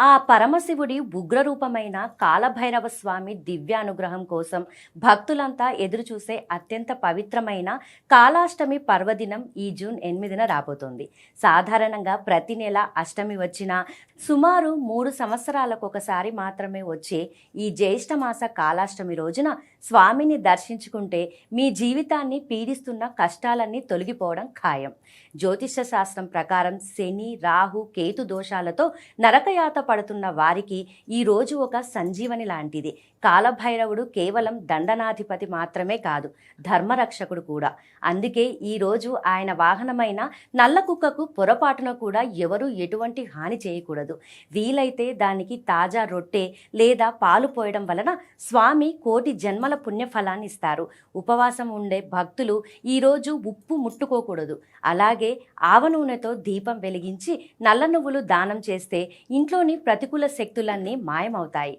ఆ పరమశివుడి ఉగ్రరూపమైన కాలభైరవ స్వామి దివ్యానుగ్రహం కోసం భక్తులంతా ఎదురుచూసే అత్యంత పవిత్రమైన కాలాష్టమి పర్వదినం ఈ జూన్ 8న రాబోతోంది. సాధారణంగా ప్రతి నెల అష్టమి వచ్చినా సుమారు 3 సంవత్సరాలకు ఒకసారి మాత్రమే వచ్చే ఈ జ్యేష్ఠమాస కాలాష్టమి రోజున స్వామిని దర్శించుకుంటే మీ జీవితాన్ని పీడిస్తున్న కష్టాలన్నీ తొలగిపోవడం ఖాయం. జ్యోతిష శాస్త్రం ప్రకారం శని, రాహు, కేతు దోషాలతో నరకయాత పడుతున్న వారికి ఈ రోజు ఒక సంజీవని లాంటిది. కాలభైరవుడు కేవలం దండనాధిపతి మాత్రమే కాదు, ధర్మరక్షకుడు కూడా. అందుకే ఈ రోజు ఆయన వాహనమైన నల్ల కుక్కకు పొరపాటున కూడా ఎవరూ ఎటువంటి హాని చేయకూడదు. వీలైతే దానికి తాజా రొట్టె లేదా పాలు పోయడం వలన స్వామి కోటి జన్మల పుణ్యఫలాన్ని ఇస్తారు. ఉపవాసం ఉండే భక్తులు ఈరోజు ఉప్పు ముట్టుకోకూడదు. అలాగే ఆవ నూనెతో దీపం వెలిగించి నల్ల నువ్వులు దానం చేస్తే ఇంట్లోని ప్రతికూల శక్తులన్నీ మాయమవుతాయి.